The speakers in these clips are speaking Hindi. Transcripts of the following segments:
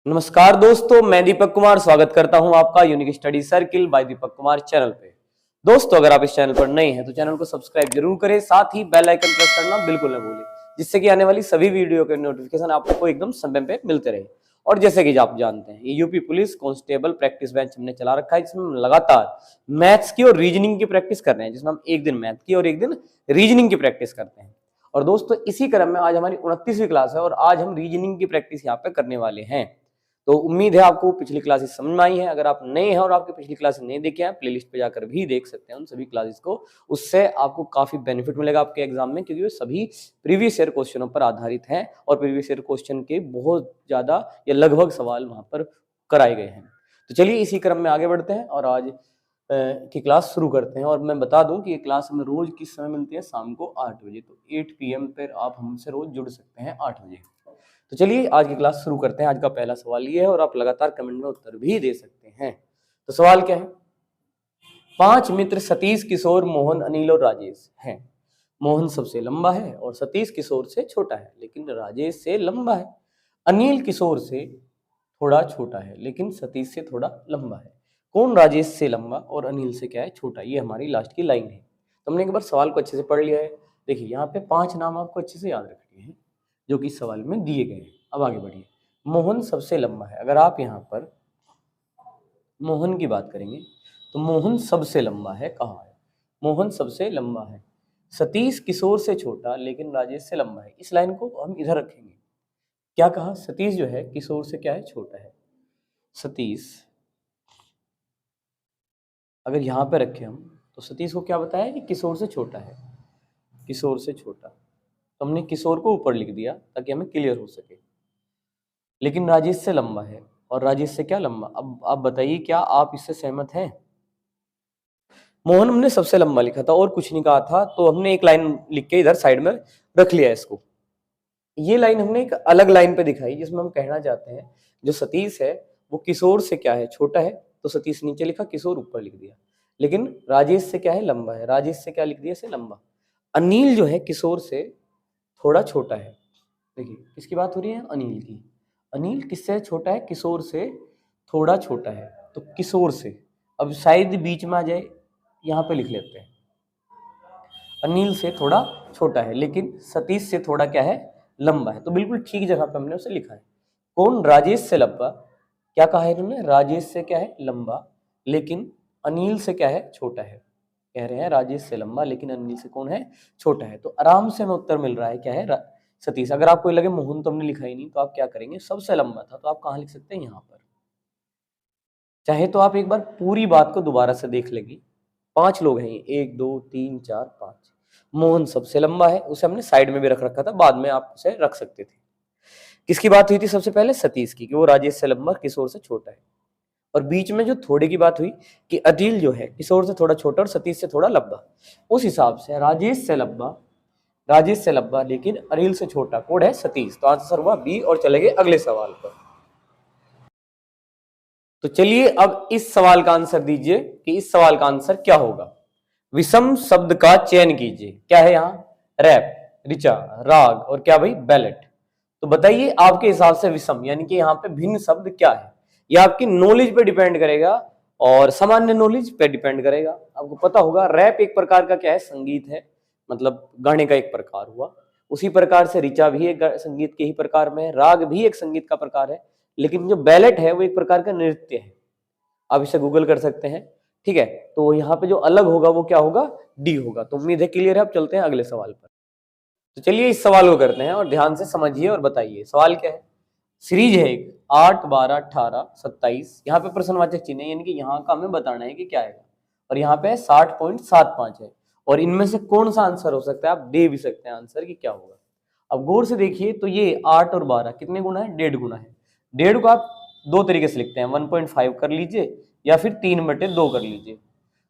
नमस्कार दोस्तों, मैं दीपक कुमार स्वागत करता हूं आपका unique study circle bye Deepak Kumar channel पे। दोस्तों, अगर आप इस चैनल पर नए हैं तो चैनल को सब्सक्राइब जरूर करें, साथ ही बेल आइकन प्रेस करना बिल्कुल न भूलें, जिससे कि आने वाली सभी वीडियो के नोटिफिकेशन आपको एकदम समय पे मिलते रहे। और जैसे कि आप जानते हैं, ये UP police constable practice bench हमने चला रखा है, जिसमें हम लगातार मैथ्स की और रीजनिंग की प्रैक्टिस कर रहे हैं, जिसमें हम एक दिन मैथ की और एक दिन रीजनिंग की प्रैक्टिस करते हैं। और दोस्तों, इसी क्रम में आज हमारी 29वीं क्लास है और आज हम रीजनिंग की प्रैक्टिस यहाँ पे करने वाले हैं। तो उम्मीद है आपको पिछली क्लासेस समझ में आई है। अगर आप नए हैं और आपकी पिछली क्लासेस नहीं देखे हैं, प्लेलिस्ट पे जाकर भी देख सकते हैं उन सभी क्लासेस को। उससे आपको काफी बेनिफिट मिलेगा आपके एग्जाम में, क्योंकि वो सभी प्रीवियस ईयर क्वेश्चनों पर आधारित हैं और प्रीवियस ईयर क्वेश्चन के बहुत ज्यादा या लगभग सवाल वहां पर कराए गए हैं। तो चलिए इसी क्रम में आगे बढ़ते हैं और आज की क्लास शुरू करते हैं। और मैं बता दूं कि ये क्लास हमें रोज किस समय मिलती है, शाम को 8 बजे। तो 8 PM पर आप हमसे रोज जुड़ सकते हैं 8 बजे। तो चलिए आज की क्लास शुरू करते हैं। आज का पहला सवाल ये है और आप लगातार कमेंट में उत्तर भी दे सकते हैं। तो सवाल क्या है? 5 मित्र सतीश, किशोर, मोहन, अनिल और राजेश हैं। मोहन सबसे लंबा है और सतीश किशोर से छोटा है, लेकिन राजेश से लंबा है। अनिल किशोर से थोड़ा छोटा है, लेकिन सतीश से थोड़ा लंबा है। कौन राजेश से लंबा और अनिल से क्या है, छोटा? ये हमारी लास्ट की लाइन है। तो हमने एक बार सवाल को अच्छे से पढ़ लिया है। देखिए, यहाँ पे 5 नाम आपको अच्छे से याद रखने हैं जो कि सवाल में दिए गए हैं। अब आगे बढ़िए। मोहन सबसे लंबा है। अगर आप यहाँ पर मोहन की बात करेंगे तो मोहन सबसे लंबा है। कहाँ है? मोहन सबसे लंबा है। सतीश किशोर से छोटा लेकिन राजेश से लंबा है। इस लाइन को हम इधर रखेंगे। क्या कहा? सतीश जो है किशोर से क्या है, छोटा है। सतीश अगर यहाँ पे रखे हम तो सतीश को क्या बताया कि किशोर से छोटा है। किशोर से छोटा, तो हमने किशोर को ऊपर लिख दिया ताकि हमें क्लियर हो सके। लेकिन राजेश से लंबा है और राजेश से क्या लंबा। अब आप बताइए, क्या आप इससे सहमत हैं? मोहन हमने सबसे लंबा लिखा था और कुछ नहीं कहा था, तो हमने एक लाइन लिख के इधर साइड में रख लिया इसको। ये लाइन हमने एक अलग लाइन पे दिखाई, जिसमें हम कहना चाहते हैं जो सतीश है वो किशोर से क्या है, छोटा है। तो सतीश नीचे लिखा, किशोर ऊपर लिख दिया। लेकिन राजेश से क्या है, लंबा है। राजेश से क्या लिख दिया, से लंबा। अनिल जो है किशोर से थोड़ा छोटा है। देखिए, किसकी बात हो रही है? अनिल की। अनिल किससे छोटा है? किशोर से थोड़ा छोटा है। तो किशोर से, अब शायद बीच में आ जाए, यहाँ पे लिख लेते हैं अनिल से थोड़ा छोटा है, लेकिन सतीश से थोड़ा क्या है, लंबा है। तो बिल्कुल ठीक जगह पे हमने उसे लिखा है। कौन? राजेश से लंबा। क्या कहा है इन्होंने? राजेश से क्या है, लंबा, लेकिन अनिल से क्या है, छोटा है। कह रहे हैं राजेश से लंबा लेकिन अनिल से कौन है, छोटा है। तो आराम से हमें उत्तर मिल रहा है, क्या है, सतीश। अगर आपको लगे मोहन तो हमने लिखा ही नहीं, तो आप क्या करेंगे, सबसे लंबा था तो आप कहाँ लिख सकते हैं, यहाँ पर। चाहे तो आप एक बार पूरी बात को दोबारा से देख लेंगे। 5 लोग हैं, 1 2 3 4 5। मोहन सबसे लंबा है, उसे हमने साइड में भी रख रखा था, बाद में आप उसे रख सकते थे। किसकी बात हुई थी सबसे पहले? सतीश की, कि वो राजेश से लंबा किशोर से छोटा है। और बीच में जो थोड़े की बात हुई कि अनिल जो है किशोर से थोड़ा छोटा और सतीश से थोड़ा लंबा। उस हिसाब से राजेश से लंबा लेकिन अनिल से छोटा कौन है? सतीश। तो आंसर हुआ बी। और चले गए अगले सवाल पर। तो चलिए अब इस सवाल का आंसर दीजिए कि इस सवाल का आंसर क्या होगा। विषम शब्द का चयन कीजिए। क्या है यहाँ? रैप, ऋचा, राग और क्या भाई, बैलेट। तो बताइए आपके हिसाब से विषम यानी कि यहाँ पे भिन्न शब्द क्या है। यह आपकी नॉलेज पे डिपेंड करेगा और सामान्य नॉलेज पे डिपेंड करेगा। आपको पता होगा रैप एक प्रकार का क्या है, संगीत है, मतलब गाने का एक प्रकार हुआ। उसी प्रकार से ऋचा भी एक संगीत के ही प्रकार में है, राग भी एक संगीत का प्रकार है। लेकिन जो बैलेट है वो एक प्रकार का नृत्य है। आप इसे गूगल कर सकते हैं, ठीक है। तो यहाँ पे जो अलग होगा वो क्या होगा, डी होगा। तो उम्मीद है क्लियर है। अब चलते हैं अगले सवाल पर। तो चलिए इस सवाल को करते हैं और ध्यान से समझिए और बताइए सवाल क्या है। सीरीज है एक 8 12 18 27। यहाँ पे प्रश्नवाचक चिन्ह है, यानी कि यहाँ का हमें बताना है कि क्या है। और यहाँ पे 60.75 है। और इनमें से कौन सा आंसर हो सकता है, आप दे भी सकते हैं आंसर कि क्या होगा। अब गौर से देखिए तो ये 8 और 12 कितने गुना है, 1.5 गुना है। 1.5 को आप दो तरीके से लिखते हैं, 1.5 कर लीजिए या फिर 3/2 कर लीजिए।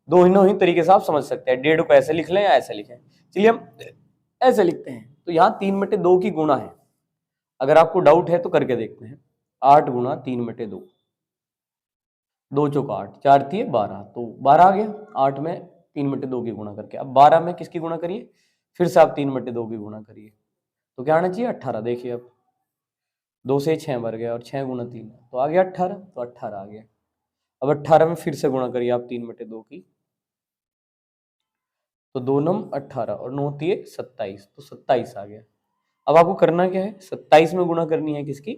दोनों ही तरीके से आप समझ सकते हैं। 1.5 को ऐसे लिख लें या ऐसे लिखें। चलिए हम ऐसे लिखते हैं। तो यहाँ 3/2 की गुणा है। अगर आपको डाउट है तो करके देखते हैं। 8 गुना 3/2, 2 चौका 8, 4 तिये 12, तो 12 आ गया। 8 में 3/2 की गुणा करके। अब 12 में किसकी गुणा करिए, फिर से आप 3/2 की गुणा करिए, तो क्या आना चाहिए, 18। देखिए अब 2 से 6 बढ़ गया और 6 गुना 3 तो आ गया 18, तो 18 आ गया। अब 18 में फिर से गुणा करिए आप 3/2 की, तो 2 नम 18 और 9 तिये 27, तो 27 आ गया। अब आपको करना क्या है, 27 में गुणा करनी है किसकी,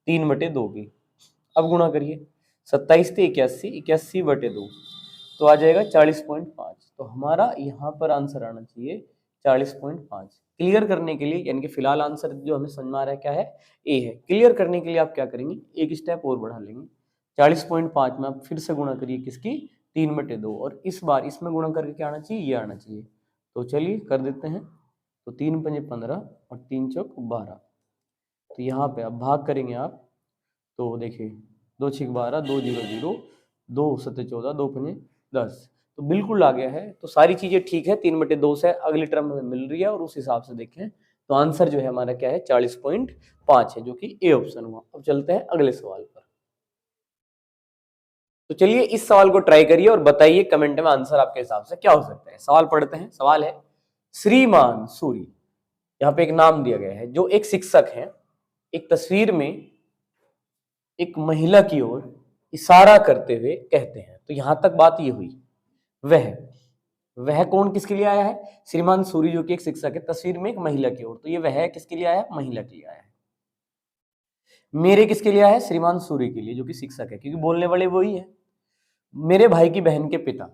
3/2 की। अब गुणा करिए, 27 थे 81, 81/2 तो आ जाएगा 40.5। तो हमारा यहाँ पर आंसर आना चाहिए 40.5। क्लियर करने के लिए, यानी कि फिलहाल आंसर जो हमें समझ में आ रहा है क्या है, ए है। क्लियर करने के लिए आप क्या करेंगे, एक स्टेप और बढ़ा लेंगे। 40.5 में आप फिर से गुणा करिए किसकी, 3/2, और इस बार इसमें गुणा करके क्या आना चाहिए, ये आना चाहिए। तो चलिए कर देते हैं। तो 3 पंजे 15 और 3 चौक 12। तो यहाँ पे अब भाग करेंगे आप, तो देखिए 2 6 12, 2 0 0, 2 7 14, 2 पंजे 10, तो बिल्कुल आ गया है। तो सारी चीजें ठीक है, 3/2 से अगली टर्म हमें मिल रही है, और उस हिसाब से देखें तो आंसर जो है हमारा क्या है, 40.5 है, जो कि ए ऑप्शन हुआ। अब चलते हैं अगले सवाल पर। तो चलिए इस सवाल को ट्राई करिए और बताइए कमेंट में आंसर आपके हिसाब से क्या हो सकता है। सवाल पढ़ते हैं। सवाल है, श्रीमान सूरी, यहाँ पे एक नाम दिया गया है, जो एक शिक्षक हैं, एक तस्वीर में एक महिला की ओर इशारा करते हुए कहते हैं। तो यहां तक बात ये हुई। वह कौन किसके लिए आया है, श्रीमान सूरी जो कि एक शिक्षक है, तस्वीर में एक महिला की ओर, तो ये वह किसके लिए आया है, महिला के लिए आया है। मेरे किसके लिए आया है, श्रीमान सूरी के लिए जो कि शिक्षक है, क्योंकि बोलने वाले वही है। मेरे भाई की बहन के पिता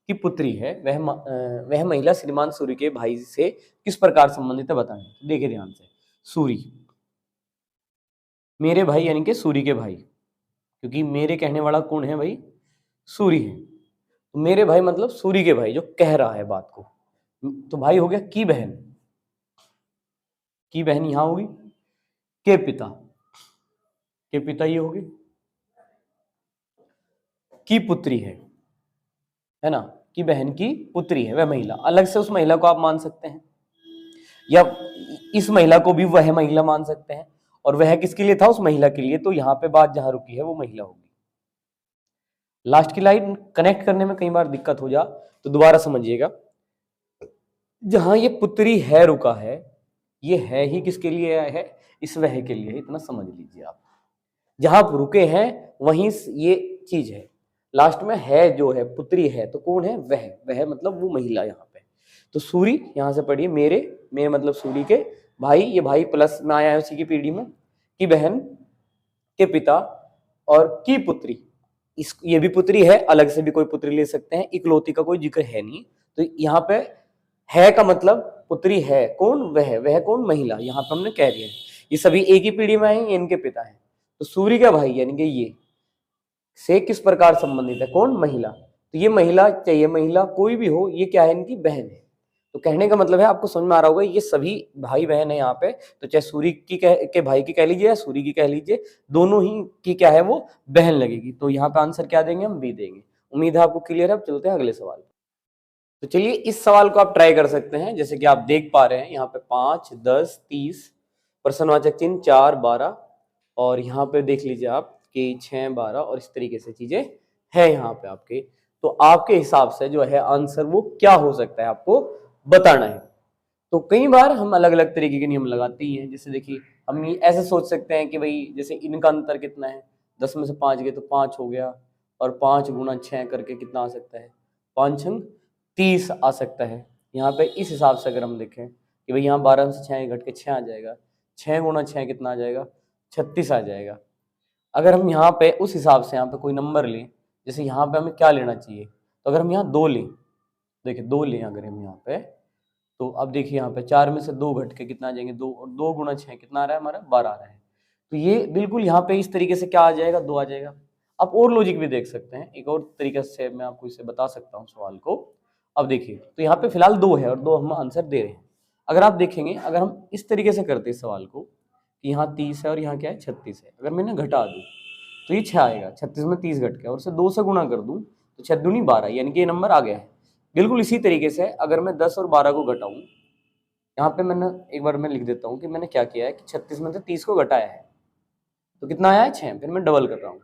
की पुत्री है, वह महिला श्रीमान सूरी के भाई से किस प्रकार संबंधित है बताएं। तो देखिए ध्यान से, सूरी, मेरे भाई यानी कि सूरी के भाई, क्योंकि मेरे कहने वाला कौन है भाई, सूरी है। तो मेरे भाई मतलब सूरी के भाई जो कह रहा है बात को। तो भाई हो गया की बहन, की बहन यहां होगी, के पिता ये होगी, की पुत्री है ना, की बहन की पुत्री है वह महिला। अलग से उस महिला को आप मान सकते हैं, या इस महिला को भी वह महिला मान सकते हैं, और वह किसके लिए था, उस महिला के लिए। तो यहाँ पे बात जहां रुकी है वो महिला होगी। लास्ट की लाइन कनेक्ट करने में कई बार दिक्कत हो जा, तो दोबारा समझिएगा। जहां ये पुत्री है रुका है, ये है ही किसके लिए है, इस वह के लिए, इतना समझ लीजिए आप। जहां आप रुके हैं वहीं ये चीज है। लास्ट में है जो है, पुत्री है, तो कौन है, वह मतलब वो महिला यहाँ पे। तो सूरी यहां से पढ़िए, मेरे मतलब सूरी के भाई, ये भाई प्लस में आया है उसी की पीढ़ी में, की बहन के पिता और की पुत्री। ये भी पुत्री है, अलग से भी कोई पुत्री ले सकते हैं, इकलौती का कोई जिक्र है नहीं। तो यहाँ पे है का मतलब पुत्री है, कौन, वह कौन, महिला। यहाँ पे हमने कह दिया है ये सभी एक ही पीढ़ी में आए, इनके पिता है। तो सूर्य का भाई यानी कि ये से किस प्रकार संबंधित है, कौन, महिला। तो ये महिला, चाहिए महिला कोई भी हो, ये क्या है, इनकी बहन है। तो कहने का मतलब है, आपको समझ में आ रहा होगा, ये सभी भाई बहन है यहाँ पे। तो चाहे सूर्य की के भाई की कह लीजिए या सूर्य की कह लीजिए, दोनों ही की क्या है, वो बहन लगेगी। तो यहाँ पे आंसर क्या देंगे, हम बी देंगे। उम्मीद है आपको क्लियर है। अब चलते हैं अगले सवाल। तो चलिए इस सवाल को आप ट्राई कर सकते हैं। जैसे कि आप देख पा रहे हैं यहाँ पे 5 10 30 प्रश्नवाचक चिन्ह 4 12, और यहाँ पे देख लीजिए आप कि 6 12, और इस तरीके से चीजें है यहाँ पे आपके। तो आपके हिसाब से जो है आंसर वो क्या हो सकता है, आपको बताना है। तो कई बार हम अलग अलग तरीके के नियम लगाते ही हैं। जैसे देखिए, हम ऐसे सोच सकते हैं कि भाई जैसे इनका अंतर कितना है, 10 में से 5 गए तो 5 हो गया, और 5 गुना 6 करके कितना आ सकता है, 5 छंग 30 आ सकता है। यहाँ पे इस हिसाब से अगर हम देखें कि भाई यहाँ 12 में से 6 घट के 6 आ जाएगा, 6 गुना 6 कितना आ जाएगा, 36 आ जाएगा। अगर हम यहाँ पे उस हिसाब से यहाँ पे कोई नंबर लें, जैसे यहाँ पे हमें क्या लेना चाहिए, तो अगर हम यहाँ 2 लें, देखिए 2 लें अगर हम यहाँ पे, तो अब देखिए यहाँ पे 4 में से 2 घट के कितना आ जाएंगे, 2, और 2 गुना 6 कितना आ रहा है हमारा, 12 आ रहा है। तो ये बिल्कुल यहाँ पे इस तरीके से क्या आ जाएगा, 2 आ जाएगा। आप और लॉजिक भी देख सकते हैं, एक और तरीके से मैं आपको इसे बता सकता हूँ सवाल को। अब देखिए, तो यहाँ पे फिलहाल 2 है और 2 हम आंसर दे रहे हैं। अगर आप देखेंगे, अगर हम इस तरीके से करते हैं सवाल को कि यहाँ 30 है और यहाँ क्या है, 36 है, अगर मैंने घटा दूँ तो ये 6 आएगा, 36 में 30 घट गया, और उसे 2 से गुणा कर दूँ तो 6 दूनी 12, यानी कि ये नंबर आ गया है। बिल्कुल इसी तरीके से अगर मैं 10 और 12 को घटाऊं, यहाँ पे मैंने एक बार मैं लिख देता हूँ कि मैंने क्या किया है कि 36 में से 30 को घटाया है, तो कितना आया है, 6। फिर मैं डबल कर रहा हूँ,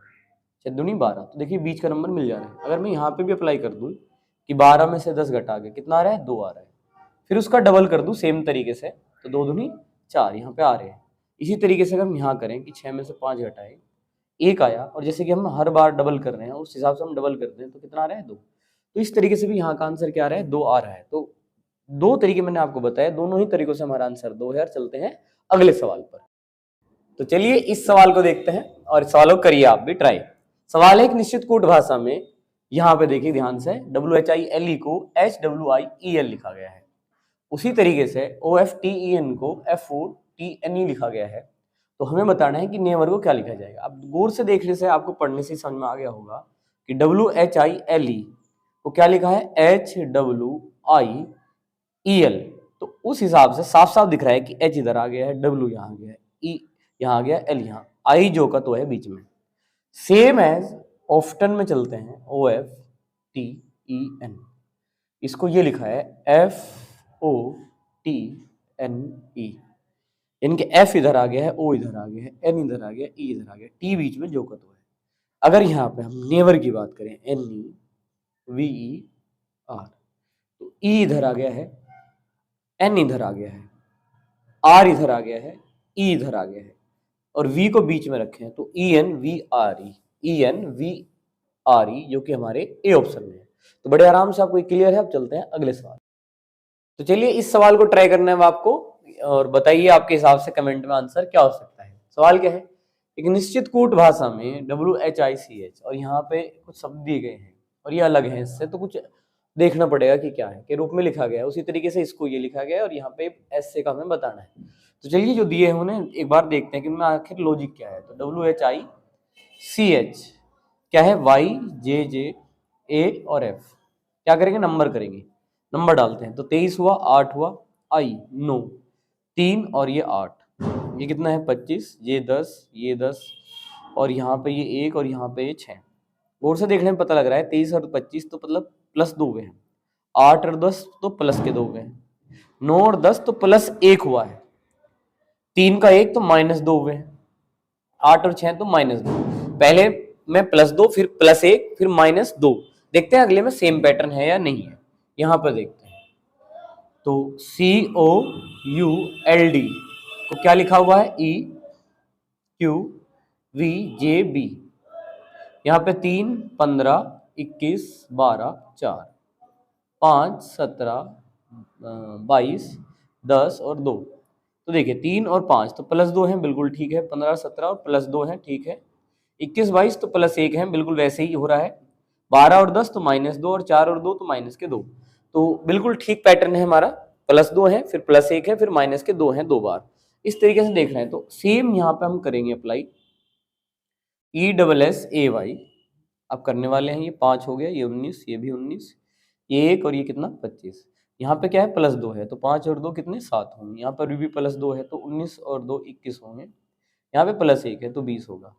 6 दूनी 12, तो देखिए बीच का नंबर मिल जा रहा है। अगर मैं यहाँ पे भी अप्लाई कर दूँ कि 12 में से 10 घटा के कितना आ रहा है, 2 आ रहा है, फिर उसका डबल कर दूँ सेम तरीके से, तो 2 दूनी 4 यहाँ पे आ रहे हैं। इसी तरीके से अगर हम यहाँ करें कि 6 में से 5 घटाए 1 आया, और जैसे कि हम हर बार डबल कर रहे हैं उस हिसाब से हम डबल करते हैं तो कितना आ रहा है 2। तो इस तरीके से भी यहाँ का आंसर क्या आ रहा है 2 आ रहा है। तो 2 तरीके मैंने आपको बताया, दोनों ही तरीकों से हमारा आंसर 2 है। और चलते हैं अगले सवाल पर। तो चलिए इस सवाल को देखते हैं और इस सवाल को करिए आप भी ट्राई। सवाल है एक निश्चित कूट भाषा में, यहाँ पे देखिए ध्यान से, WHILE को HWIEL लिखा गया है। उसी तरीके से OFTEN को FOTNE लिखा गया है। तो हमें बताना है कि नेवर को क्या लिखा जाएगा। अब गौर से देखने से आपको पढ़ने से समझ में आ गया होगा कि WHILE को क्या लिखा है HWIEL। तो उस हिसाब से साफ साफ दिख रहा है कि H इधर आ गया है, W यहाँ आ गया है, E यहाँ आ गया, L यहाँ, I जो का तो है बीच में। सेम एज ऑफ्टन में चलते हैं OFTEN, इसको ये लिखा है FOTNE। इनके F इधर आ गया है, O इधर आ गया है, N इधर आ गया, E इधर आ गया, T बीच में जो का तो है। अगर यहाँ पे हम नेवर की बात करें NEVER, तो E इधर आ गया है, N इधर आ गया है, R इधर आ गया है, E इधर आ गया है, और V को बीच में रखे हैं तो ENVRE जो कि हमारे ए ऑप्शन में है। तो बड़े आराम से आपको क्लियर है। अब चलते हैं अगले सवाल। तो चलिए इस सवाल को ट्राई करना है आपको, और बताइए आपके हिसाब से कमेंट में आंसर क्या हो सकता है। सवाल क्या है, एक निश्चित कूट भाषा में WHICH और यहाँ पे कुछ शब्द दिए गए हैं और ये अलग है इससे, तो कुछ देखना पड़ेगा कि क्या है, के रूप में लिखा गया है। उसी तरीके से इसको ये लिखा गया है और यहाँ पे ऐसे का हमें बताना है। तो चलिए जो दिए हैं उन्हें एक बार देखते हैं कि उनमें आखिर लॉजिक क्या है। तो WHICH क्या है, YJJA और F। क्या करेंगे, नंबर करेंगे, नंबर डालते हैं। तो 23 हुआ, 8 हुआ, I 9, 3 और ये 8, ये कितना है 25, ये 10, ये 10, और यहाँ पे ये 1 और यहाँ पे ये 6। गौर से देखने में पता लग रहा है 23 और 25 तो मतलब प्लस 2 हुए हैं, 8 और 10 तो प्लस के 2 हुए हैं, 9 और 10 तो प्लस 1 हुआ है, 3 का 1 तो माइनस 2 हुए हैं, 8 और 6 तो माइनस 2। पहले में प्लस 2, फिर प्लस 1, फिर माइनस 2। देखते हैं अगले में सेम पैटर्न है या नहीं है। यहाँ पर देखते हैं तो COULD को क्या लिखा हुआ है EQVJB। यहाँ पे 3, 15, 21, 12, 4, 5, 17, 22, 10 और 2। तो देखिए 3 और 5 तो प्लस 2 हैं, बिल्कुल ठीक है। 15, 17 और प्लस 2 हैं, ठीक है। 21, 22 तो प्लस 1 है, बिल्कुल वैसे ही हो रहा है। 12 और 10 तो माइनस 2, और 4 और 2 तो माइनस के 2। तो बिल्कुल ठीक पैटर्न है हमारा, प्लस 2 है, फिर प्लस 1 है, फिर माइनस के 2 हैं 2 बार। इस तरीके से देख रहे हैं तो सेम यहाँ पे हम करेंगे अप्लाई ESSAY। अब करने वाले हैं, ये 5 हो गया, ये 19, ये भी 19, ये 1 और ये कितना 25। यहाँ पे क्या है प्लस 2 है तो 5 और 2 कितने 7 होंगे। यहाँ पर भी प्लस 2 है तो 19 और 2 21 होंगे। यहाँ पे प्लस 1 है तो 20 होगा।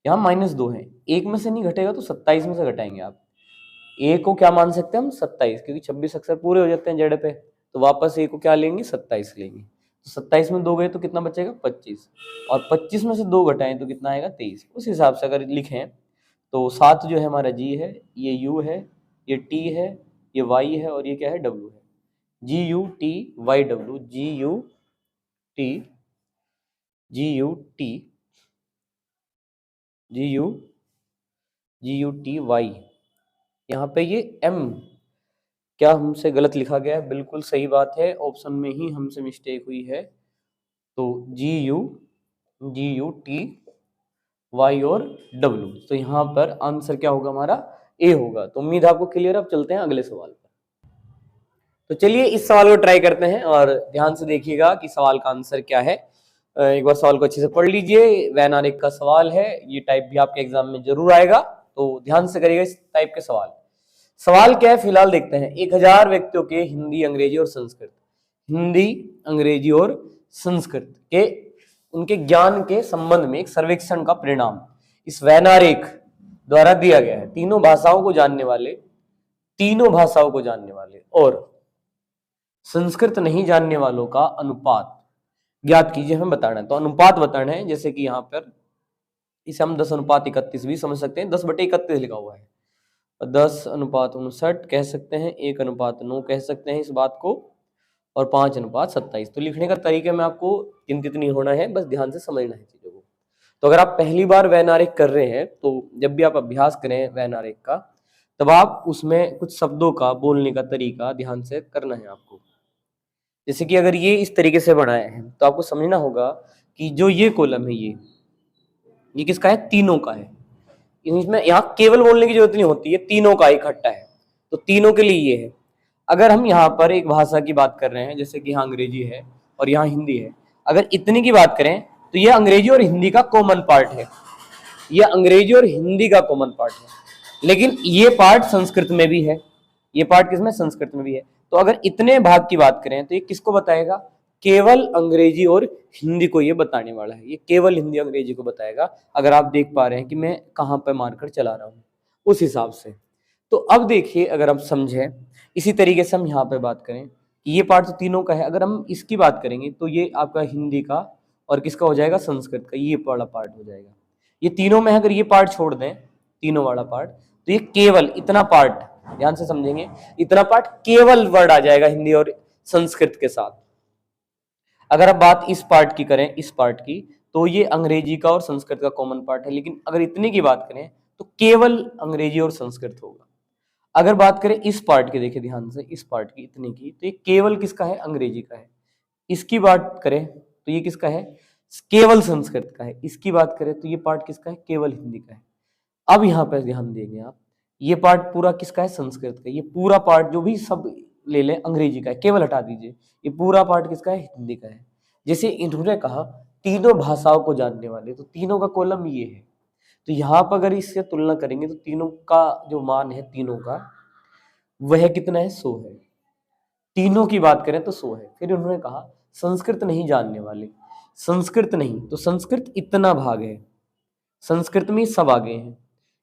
यहाँ माइनस 2 है, 1 में से नहीं घटेगा तो 27 में से घटाएंगे आप। ए को क्या मान सकते हैं हम 27, क्योंकि 26 अक्सर पूरे हो जाते हैं जेड पे, तो वापस ए को क्या लेंगे 27 लेंगे। तो 27 में 2 गए तो कितना बचेगा 25, और 25 में से 2 घटाएं तो कितना आएगा 23। उस हिसाब से अगर लिखें तो 7 जो है हमारा जी है, ये यू है, ये टी है, ये वाई है, और ये क्या है डब्ल्यू है। GUTYW, GUTY। यहाँ पे ये M क्या हमसे गलत लिखा गया है, बिल्कुल सही बात है, ऑप्शन में ही हमसे मिस्टेक हुई है। तो GUTY और W, तो यहाँ पर आंसर क्या होगा हमारा ए होगा। तो उम्मीद आपको क्लियर। अब चलते हैं अगले सवाल पर। तो चलिए इस सवाल को ट्राई करते हैं और ध्यान से देखिएगा कि सवाल का आंसर क्या है। एक बार सवाल को अच्छे से पढ़ लीजिए। वैन आरेख का सवाल है, ये टाइप भी आपके एग्जाम में जरूर आएगा, तो ध्यान से करिएगा इस टाइप के सवाल। सवाल क्या है फिलहाल देखते हैं। 1000 व्यक्तियों के हिंदी, अंग्रेजी और संस्कृत के उनके ज्ञान के संबंध में एक सर्वेक्षण का परिणाम इस वैन आरेख द्वारा दिया गया है। तीनों भाषाओं को जानने वाले और संस्कृत नहीं जानने वालों का अनुपात ज्ञात कीजिए, हमें बताना है। तो अनुपात बताना है, जैसे कि यहाँ पर इसे हम 10:31 भी समझ सकते हैं, 10/31 लिखा हुआ है। 10:59 कह सकते हैं, 1:9 कह सकते हैं इस बात को, और 5:27। तो लिखने का तरीके में आपको चिंतित नहीं होना है, बस ध्यान से समझना है चीजों को। तो अगर आप पहली बार वैन आरेख कर रहे हैं तो जब भी आप अभ्यास करें वैन आरेख का, तब आप उसमें कुछ शब्दों का बोलने का तरीका ध्यान से करना है आपको। जैसे कि अगर ये इस तरीके से बनाए हैं तो आपको समझना होगा कि जो ये कॉलम है ये किसका है? तीनों का है। इसमें यहाँ केवल बोलने की जरूरत नहीं होती है, तीनों का इकट्ठा है, तो तीनों के लिए ये है। अगर हम यहाँ पर एक भाषा की बात कर रहे हैं, जैसे कि यहाँ अंग्रेजी है और यहाँ हिंदी है, अगर इतने की बात करें तो ये अंग्रेजी और हिंदी का कॉमन पार्ट है, ये अंग्रेजी और हिंदी का कॉमन पार्ट है। लेकिन ये पार्ट संस्कृत में भी है, ये पार्ट किसमें? संस्कृत में भी है। तो अगर इतने भाग की बात करें तो ये किसको बताएगा? केवल अंग्रेजी और हिंदी को ये बताने वाला है, ये केवल हिंदी अंग्रेजी को बताएगा। अगर आप देख पा रहे हैं कि मैं कहाँ पर मार्कर चला रहा हूँ उस हिसाब से। तो अब देखिए, अगर हम समझें इसी तरीके से हम यहाँ पे बात करें कि ये पार्ट तो तीनों का है, अगर हम इसकी बात करेंगे तो ये आपका हिंदी का और किसका हो जाएगा? संस्कृत का, ये वाला पार्ट हो जाएगा। ये तीनों में अगर ये पार्ट छोड़ दें, तीनों वाला पार्ट, तो ये केवल इतना पार्ट, ध्यान से समझेंगे, इतना पार्ट केवल वर्ड आ जाएगा हिंदी और संस्कृत के साथ। अगर अब बात इस पार्ट की करें, इस पार्ट की, तो ये अंग्रेजी का और संस्कृत का कॉमन पार्ट है। लेकिन अगर इतने की बात करें तो केवल अंग्रेजी और संस्कृत होगा। अगर बात करें इस पार्ट की, देखिए ध्यान से, इस पार्ट की इतने की, तो ये केवल किसका है? अंग्रेजी का है। इसकी बात करें तो ये किसका है? केवल संस्कृत का है। इसकी बात करें तो ये पार्ट किसका है? केवल हिंदी का है। अब यहाँ पर ध्यान देंगे आप, ये पार्ट पूरा किसका है? संस्कृत का। ये पूरा पार्ट जो भी सब ले लें अंग्रेजी का है, केवल हटा दीजिए, ये पूरा पार्ट किसका है? हिंदी का है। जैसे इन्होंने कहा तीनों भाषाओं को जानने वाले, तो तीनों का कॉलम ये है। तो यहाँ पर अगर इससे तुलना करेंगे तो तीनों का जो मान है, तीनों का, वह कितना है? 100 है। तीनों की बात करें तो 100 है। फिर उन्होंने कहा संस्कृत नहीं जानने वाले, संस्कृत नहीं, तो संस्कृत इतना भाग है, संस्कृत में सब आगे हैं,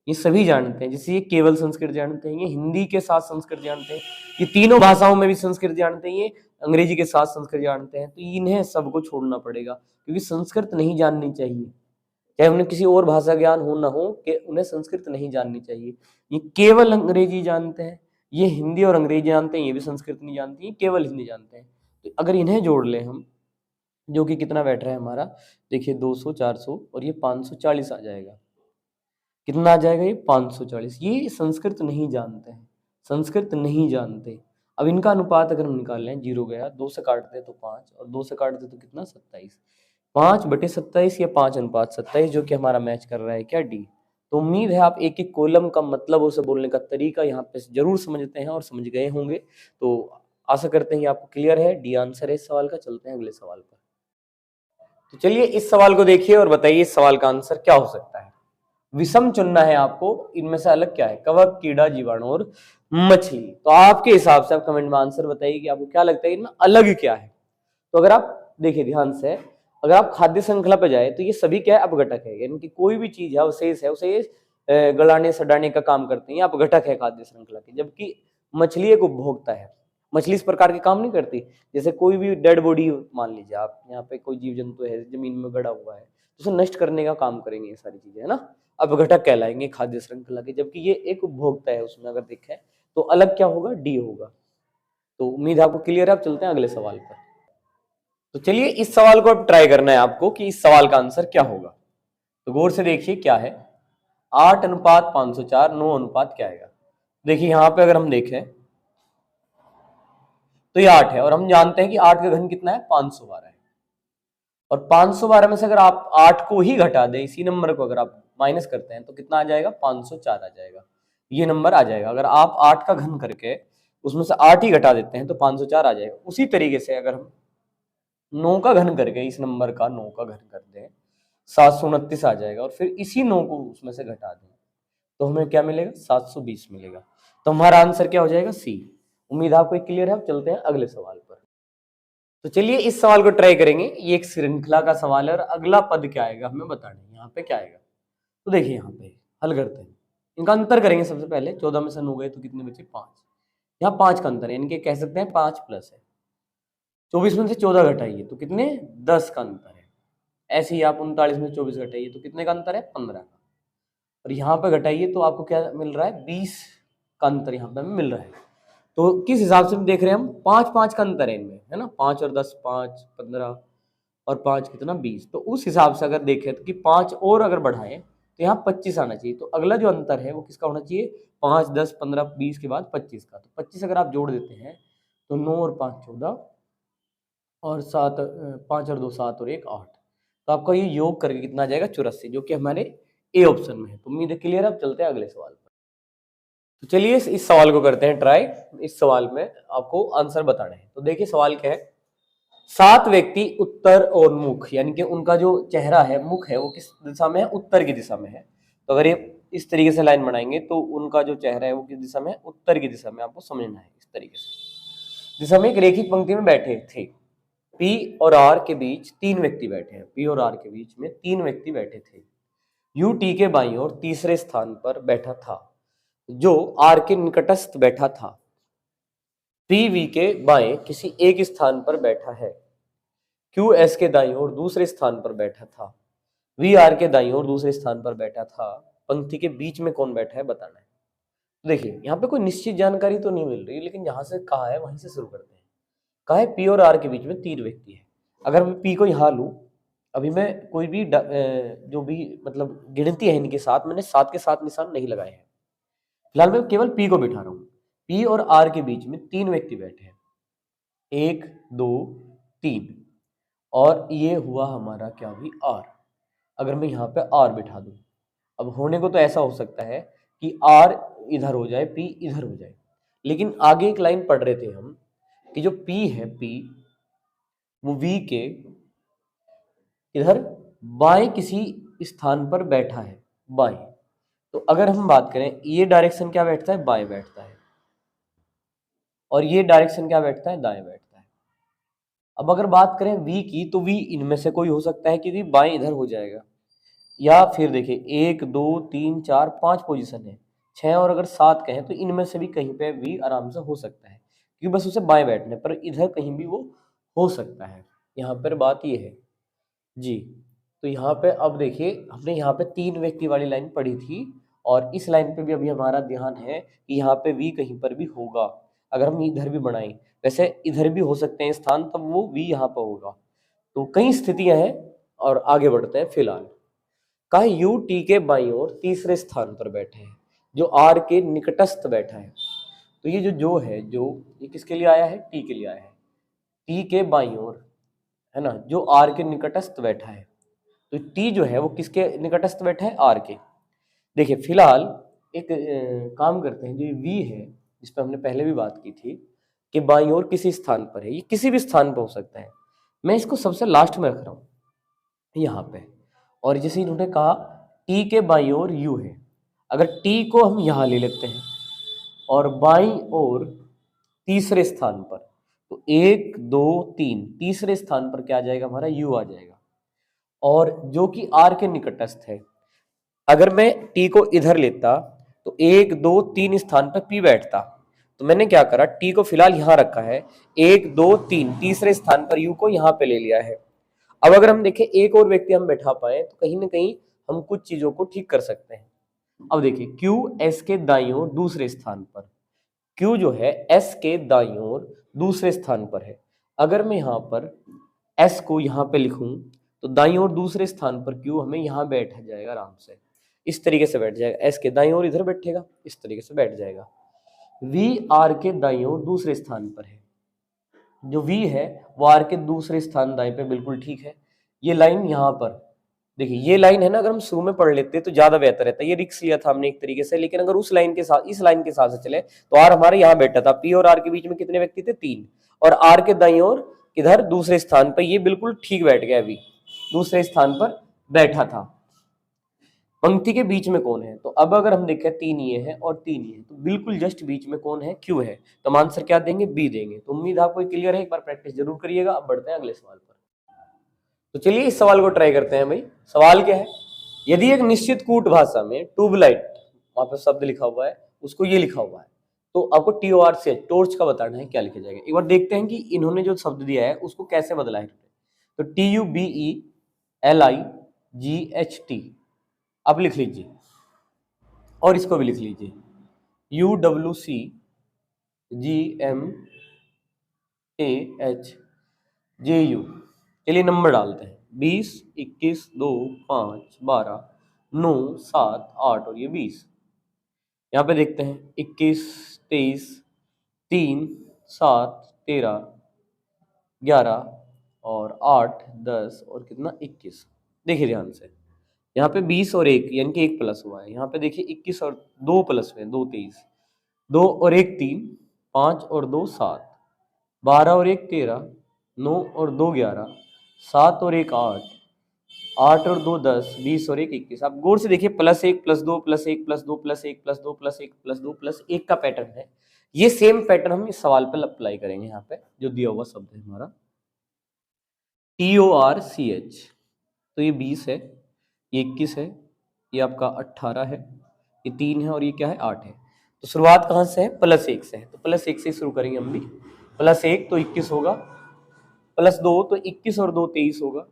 ये सभी जानते हैं। जैसे ये केवल संस्कृत जानते हैं, ये हिंदी के साथ संस्कृत जानते हैं, ये तीनों भाषाओं में भी संस्कृत जानते हैं, ये अंग्रेजी के साथ संस्कृत जानते हैं। तो इन्हें सबको छोड़ना पड़ेगा, क्योंकि संस्कृत नहीं जाननी चाहिए, चाहे उन्हें किसी और भाषा ज्ञान हो ना हो, कि उन्हें संस्कृत नहीं जाननी चाहिए। ये केवल अंग्रेजी जानते हैं, ये हिंदी और अंग्रेजी जानते हैं, ये भी संस्कृत नहीं जानती, ये केवल हिंदी जानते हैं। तो अगर इन्हें जोड़ लें हम, जो कि कितना बैठ रहा है हमारा, देखिए 200, 400 और ये 540 आ जाएगा। कितना आ जाएगा? ये 540। ये संस्कृत नहीं जानते हैं, संस्कृत नहीं जानते। अब इनका अनुपात अगर हम निकाल लें, 0 गया, 2 से काट दे तो 5 और 2 से काट दे तो कितना? 27। 5/27 या 5:27, जो कि हमारा मैच कर रहा है क्या? डी। तो उम्मीद है आप एक एक कॉलम का मतलब, उसे बोलने का तरीका यहाँ पे जरूर समझते हैं और समझ गए होंगे। तो आशा करते हैं आपको क्लियर है, डी आंसर है इस सवाल का। चलते हैं अगले सवाल पर। तो चलिए इस सवाल को देखिए और बताइए इस सवाल का आंसर क्या हो सकता है। विषम चुनना है आपको, इनमें से अलग क्या है? कवक, कीड़ा, जीवाणु और मछली। तो आपके हिसाब से आप कमेंट में आंसर बताइए कि आपको क्या लगता है इनमें अलग क्या है। तो अगर आप देखिए ध्यान से, अगर आप खाद्य श्रृंखला पे जाए तो ये सभी क्या है? अपघटक है, यानी कि कोई भी चीज है, अवशेष है, उसे ये गलाने सड़ाने का काम करते हैं, ये अपघटक है खाद्य श्रृंखला के। जबकि मछली एक उपभोक्ता है, मछली इस प्रकार के काम नहीं करती। जैसे कोई भी डेड बॉडी मान लीजिए आप, यहाँ पे कोई जीव जंतु है जमीन में गड़ा हुआ है, तो उसे नष्ट करने का काम करेंगे ये सारी चीजें, है ना, अपघटक कहलाएंगे खाद्य श्रृंखला के। जबकि ये एक उपभोक्ता है, उसमें अगर देखें तो अलग क्या होगा? डी होगा। तो उम्मीद है आपको क्लियर है। आप चलते हैं अगले सवाल पर। तो चलिए इस सवाल को अब ट्राई करना है आपको कि इस सवाल का आंसर क्या होगा। तो गौर से देखिए क्या है, 8:504, 9 अनुपात क्या आएगा। देखिए यहाँ पे अगर हम देखें तो ये 8 है, और हम जानते हैं कि 8 का घन कितना है? 512 है। और 512 में से अगर आप 8 को ही घटा दें, इसी नंबर को अगर आप माइनस करते हैं तो कितना आ जाएगा? 504 आ जाएगा। ये नंबर आ जाएगा। अगर आप 8 का घन करके उसमें से 8 ही घटा देते हैं तो 504 आ जाएगा। उसी तरीके से अगर हम 9 का घन करके, इस नंबर का 9 का घन कर दें, 729 आ जाएगा। और फिर इसी 9 को उसमें से घटा दें तो हमें क्या मिलेगा? 720 मिलेगा। तो हमारा आंसर क्या हो जाएगा? सी। उम्मीद आपको क्लियर है। अब चलते हैं अगले सवाल पर। तो चलिए इस सवाल को ट्राई करेंगे। ये एक श्रृंखला का सवाल है और अगला पद क्या आएगा हमें बताना है। यहाँ पे क्या आएगा? तो देखिए यहाँ पे हल करते हैं, इनका अंतर करेंगे। सबसे पहले 14 में से 9 गए तो कितने बचे? 5। यहाँ 5 का अंतर है, इनके कह सकते हैं 5 प्लस है। 24 में से 14 घटाइए तो कितने? 10 का अंतर है। ऐसे ही आप 39 में 24 घटाइए तो कितने का अंतर है? 15 का। और यहाँ पे घटाइए तो आपको क्या मिल रहा है? 20 का अंतर यहाँ पे हमें मिल रहा है। तो किस हिसाब से देख रहे हैं हम, 5-5 का अंतर है इनमें, है ना, 5 और 10, 5 15 और 5 कितना 20। तो उस हिसाब से अगर देखें तो कि 5 और अगर बढ़ाएं तो यहाँ 25 आना चाहिए। तो अगला जो अंतर है वो किसका होना चाहिए, 5 10 15 20 के बाद 25 का। तो 25 अगर आप जोड़ देते हैं तो 9 और 5 14 और 7 5 और 2 7 और 1 8। तो आपका ये योग करके कितना आ जाएगा 84, जो कि हमारे ए ऑप्शन में है। तो उम्मीद है क्लियर है। अब चलते हैं अगले सवाल पर। तो चलिए इस सवाल को करते हैं ट्राई। इस सवाल में आपको आंसर बताना है। तो देखिए सवाल क्या है, 7 व्यक्ति उत्तर और मुख, यानी कि उनका जो चेहरा है, मुख है, वो किस दिशा में है, उत्तर की दिशा में है। तो अगर ये इस तरीके से लाइन बनाएंगे तो उनका जो चेहरा है वो किस दिशा में है, उत्तर की दिशा में। आपको समझना है इस तरीके से। दिशा में एक रेखिक पंक्ति में बैठे थे, पी और आर के बीच 3 व्यक्ति बैठे हैं। पी और आर के बीच में 3 व्यक्ति बैठे थे। यू टी के बाईं ओर तीसरे स्थान पर बैठा था, जो आर के निकटस्थ बैठा था। पी वी के बाएं किसी एक स्थान पर बैठा है। क्यू एस के दाईं ओर दूसरे स्थान पर बैठा था। वी आर के दाईं ओर दूसरे स्थान पर बैठा था। पंक्ति के बीच में कौन बैठा है बताना है। तो देखिए यहाँ पे कोई निश्चित जानकारी तो नहीं मिल रही, लेकिन जहां से कहा है वहीं से शुरू करते हैं। कहा है पी और आर के बीच में 3 व्यक्ति है। अगर मैं पी को यहाँ लूं, अभी मैं कोई भी जो भी मतलब गिनती है इनके साथ, मैंने 7 के 7 निशान नहीं लगाए हैं। फिलहाल मैं केवल पी को बिठा रहा हूँ। पी और आर के बीच में 3 व्यक्ति बैठे हैं, 1 2 3, और ये हुआ हमारा क्या भी आर। अगर मैं यहाँ पे आर बिठा दूं, अब होने को तो ऐसा हो सकता है कि आर इधर हो जाए, पी इधर हो जाए, लेकिन आगे एक लाइन पढ़ रहे थे हम कि जो पी है, पी वो वी के इधर बाएं किसी स्थान पर बैठा है, बाएं। तो अगर हम बात करें, ये डायरेक्शन क्या बैठता है, बाएं बैठता है, और ये डायरेक्शन क्या बैठता है, दाएं बैठता है। अब अगर बात करें वी की, तो वी इनमें से कोई हो सकता है क्योंकि बाएं इधर हो जाएगा, या फिर देखिए 1 2 3 4 5 पोजीशन है, 6 और अगर 7 कहें तो इनमें से भी कहीं पे वी आराम से हो सकता है, क्योंकि बस उसे बाएं बैठने पर इधर कहीं भी वो हो सकता है। यहाँ पर बात ये है जी। तो यहाँ पे अब देखिए हमने यहाँ पे 3 व्यक्ति वाली लाइन पढ़ी थी, और इस लाइन पे भी अभी हमारा ध्यान है कि यहाँ पे वी कहीं पर भी होगा। अगर हम इधर भी बनाएं, वैसे इधर भी हो सकते हैं स्थान, तब वो वी यहाँ पर होगा। तो कई स्थितियां हैं, और आगे बढ़ते हैं। फिलहाल कहा यू टी के बाईं ओर तीसरे स्थान पर बैठे हैं, जो आर के निकटस्थ बैठा है। तो ये जो है, जो ये किसके लिए आया है, टी के लिए आया है। टी के बाईं ओर, है ना, जो आर के निकटस्थ बैठा है। तो टी जो है वो किसके निकटस्थ बैठा है, आर के। देखिए फिलहाल एक काम करते हैं, जो वी है जिस पर हमने पहले भी बात की थी कि बाईं ओर किसी स्थान पर है, ये किसी भी स्थान पर हो सकता है। मैं इसको सबसे लास्ट में रख रहा हूँ यहाँ पे। और जैसे इन्होंने कहा टी के बाईं ओर यू है, अगर टी को हम यहाँ ले लेते हैं और बाईं ओर तीसरे स्थान पर, तो 1 2 3 तीसरे स्थान पर क्या आ जाएगा, हमारा यू आ जाएगा, और जो कि आर के निकटस्थ है। अगर मैं टी को इधर लेता तो 1 2 3 स्थान पर पी बैठता। तो मैंने क्या करा, टी को फिलहाल यहाँ रखा है, 1 2 3 तीसरे स्थान पर यू को यहाँ पे ले लिया है। अब अगर हम देखें एक और व्यक्ति हम बैठा पाए तो कहीं ना कहीं हम कुछ चीजों को ठीक कर सकते हैं। अब देखिए क्यू एस के दाईं ओर दूसरे स्थान पर, क्यू जो है एस के दाईं ओर दूसरे स्थान पर है। अगर मैं यहाँ पर एस को यहाँ पे लिखूं तो दाईं ओर दूसरे स्थान पर क्यू हमें यहाँ बैठ जाएगा आराम से, इस तरीके से बैठ जाएगा। एस के दाईं ओर इधर बैठेगा, इस तरीके से बैठ जाएगा। वी आर के दाईं ओर दूसरे स्थान पर है, जो वी है वो आर के दूसरे स्थान दाएं पे बिल्कुल ठीक है। ये लाइन यहाँ पर देखिए, ये लाइन है ना, अगर हम शुरू में पढ़ लेते तो ज्यादा बेहतर रहता। ये रिक्स लिया था हमने एक तरीके से, लेकिन अगर उस लाइन के साथ इस लाइन के साथ से चले तो आर हमारे यहाँ बैठा था। पी और आर के बीच में कितने व्यक्ति थे, 3, और आर के दाईं ओर इधर दूसरे स्थान पर ये बिल्कुल ठीक बैठ गया, अभी दूसरे स्थान पर बैठा था। पंक्ति के बीच में कौन है, तो अब अगर हम देखें 3 ये है और 3 ये है, तो बिल्कुल जस्ट बीच में कौन है, क्यू है। तो हम आंसर क्या देंगे, बी देंगे। तो उम्मीद आपको क्लियर है, एक बार प्रैक्टिस जरूर करिएगा। अब बढ़ते हैं अगले सवाल पर। तो चलिए इस सवाल को ट्राई करते हैं भाई। सवाल क्या है, यदि एक निश्चित कूट भाषा में ट्यूबलाइट, वहां पर शब्द लिखा हुआ है, उसको ये लिखा हुआ है, तो आपको TOR से टॉर्च का बताना है, क्या लिखा जाएगा। एक बार देखते हैं कि इन्होंने जो शब्द दिया है उसको कैसे बदला है। तो TUBELIGHT आप लिख लीजिए, और इसको भी लिख लीजिए, UWC GMAHJU। चलिए नंबर डालते हैं 20, 21, 2, 5, 12, 9, 7, 8 और ये 20। यहाँ पे देखते हैं 21, 23, 3, 7, 13, 11 और 8, 10 और कितना 21। देखिए ध्यान से, यहाँ पे 20 और 1 यानी कि 1 प्लस हुआ है। यहाँ पे देखिए 21 और 2 प्लस हुए, 2 23, 2 और 1 3, 5 और 2 7, 12 और 1 13, 9 और 2 11, 7 और 1 8, 8 और 2 10, 20 और 1 21। आप गौर से देखिए +1 +2 +1 +2 +1 +2 +1 +2 +1 का पैटर्न है। ये सेम पैटर्न हम इस सवाल पर अप्लाई करेंगे। यहाँ पे जो दिया हुआ शब्द है हमारा TORCH, तो ये 20 है, ये 21 है, ये आपका 18 है, ये 3 है और ये क्या है 8 है। तो शुरुआत कहाँ से है? +1 से है, तो +1 से शुरू करेंगे हम भी। +1 तो 21 होगा, +2 तो 21 और 2 23 होगा,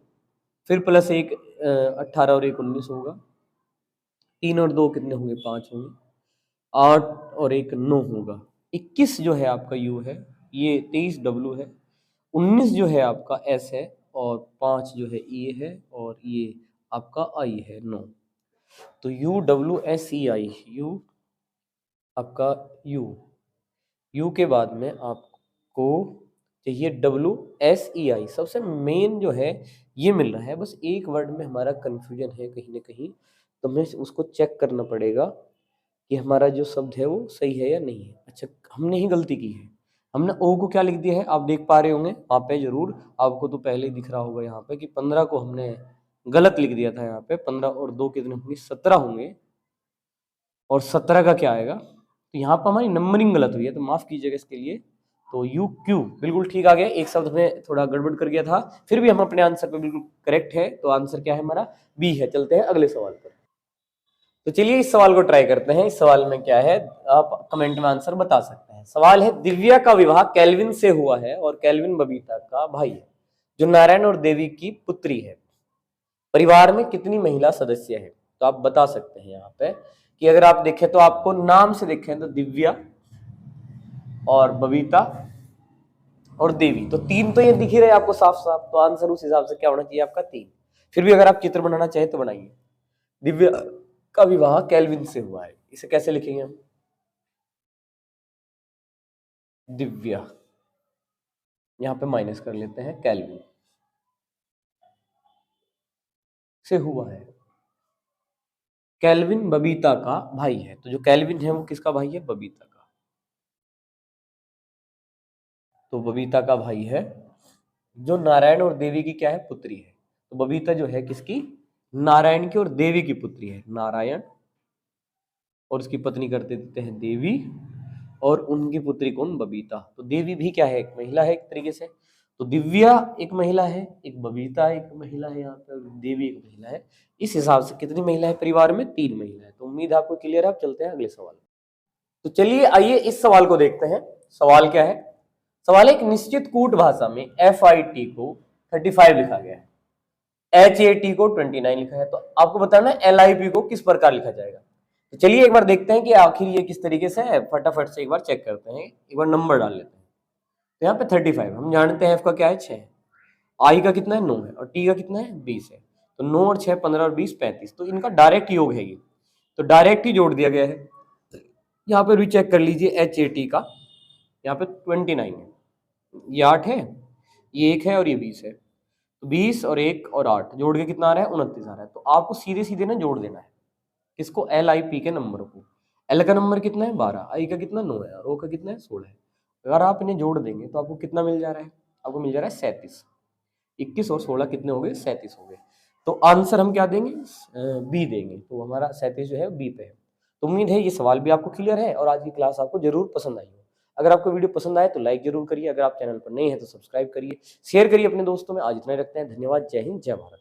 फिर +1 18 और 1 19 होगा, 3 और 2 कितने होंगे 5 होंगे, 8 और 1 9 होगा, 21 जो है आपका U है, ये 23 W है, 19 जो है आपका S है और 5 जो है E है और ये आपका I है 9। तो UWSEI, U आपका U के बाद में आपको चाहिए WSEI। सबसे मेन जो है ये मिल रहा है, बस एक वर्ड में हमारा कंफ्यूजन है कहीं ना कहीं, तो हमें उसको चेक करना पड़ेगा कि हमारा जो शब्द है वो सही है या नहीं है। अच्छा, हमने ही गलती की है, हमने O को क्या लिख दिया है, आप देख पा रहे होंगे वहाँ पे, जरूर आपको तो पहले ही दिख रहा होगा यहाँ पे कि 15 को हमने गलत लिख दिया था। यहाँ पे 15 और 2 कितने होंगे 17 होंगे, और 17 का क्या आएगा, तो यहाँ पर हमारी नंबरिंग गलत हुई है, तो माफ कीजिएगा इसके लिए। तो UQ बिल्कुल ठीक आ गया, एक शब्द में थोड़ा गड़बड़ कर गया था, फिर भी हम अपने आंसर पे बिल्कुल करेक्ट है। तो आंसर क्या है हमारा B है। चलते हैं अगले सवाल पर। तो चलिए इस सवाल को ट्राई करते हैं। इस सवाल में क्या है, आप कमेंट में आंसर बता सकते हैं। सवाल है, दिव्या का विवाह कैल्विन से हुआ है और कैल्विन बबीता का भाई है, जो नारायण और देवी की पुत्री है। परिवार में कितनी महिला सदस्य है? तो आप बता सकते हैं यहाँ पे कि अगर आप देखें तो आपको नाम से देखें तो दिव्या और बबीता और देवी, तो 3 तो ये दिख ही रहे आपको साफ साफ, तो आंसर उस हिसाब से क्या होना चाहिए आपका 3। फिर भी अगर आप चित्र बनाना चाहें तो बनाइए। दिव्या का विवाह कैल्विन से हुआ है, इसे कैसे लिखेंगे हम? दिव्या, यहां पे माइनस कर लेते हैं, कैल्विन से हुआ है। कैल्विन बबीता का भाई है, तो जो कैल्विन है वो किसका भाई है? बबीता का। तो बबीता का भाई है, जो नारायण और देवी की क्या है? पुत्री है। तो बबीता जो है किसकी? नारायण की और देवी की पुत्री है। नारायण और उसकी पत्नी करते देते हैं देवी, और उनकी पुत्री कौन? बबीता। तो देवी भी क्या है? एक महिला है एक तरीके से। तो दिव्या एक महिला है, एक बबीता एक महिला है, यहाँ पे देवी एक महिला है। इस हिसाब से कितनी महिला है परिवार में? 3 महिला है। तो उम्मीद आपको क्लियर है। आप चलते हैं अगले सवाल। तो चलिए आइए इस सवाल को देखते हैं। सवाल क्या है? सवाल एक निश्चित कूट भाषा में FIT को 35 लिखा गया है, HAT को 29 लिखा है। तो आपको बताना है LIP को किस प्रकार लिखा जाएगा। तो चलिए एक बार देखते हैं कि आखिर ये किस तरीके से है। फटाफट से एक बार चेक करते हैं, एक बार नंबर डाल लेते हैं। तो यहाँ पे 35 हम जानते हैं, F का क्या है 6, I का कितना है 9 है, और T का कितना है 20 है। तो 9 और 6 15 और 20 35, तो इनका डायरेक्ट योग है ये, तो डायरेक्ट ही जोड़ दिया गया है। यहाँ पे भी चेक कर लीजिए HAT का, यहाँ पे 29 है, ये 8 है, ये 1 है और ये 20 है। तो 20 और 1 और 8 जोड़ के कितना आ रहा है? 29 आ रहा है। तो आपको सीधे सीधे ना जोड़ देना है किसको? LIP के नंबर को। L का नंबर कितना है 12, I का कितना 9 है, और O का कितना है 16 है। अगर आप इन्हें जोड़ देंगे तो आपको कितना मिल जा रहा है? आपको मिल जा रहा है 37। 21 और 16 कितने हो गए? 37 हो गए। तो आंसर हम क्या देंगे? B देंगे। तो हमारा 37 जो है B पे है। तो उम्मीद है ये सवाल भी आपको क्लियर है और आज की क्लास आपको जरूर पसंद आई हो। अगर आपको वीडियो पसंद आए तो लाइक जरूर करिए, अगर आप चैनल पर नए हैं तो सब्सक्राइब करिए, शेयर करिए अपने दोस्तों में। आज इतना ही रखते हैं, धन्यवाद, जय हिंद, जय भारत।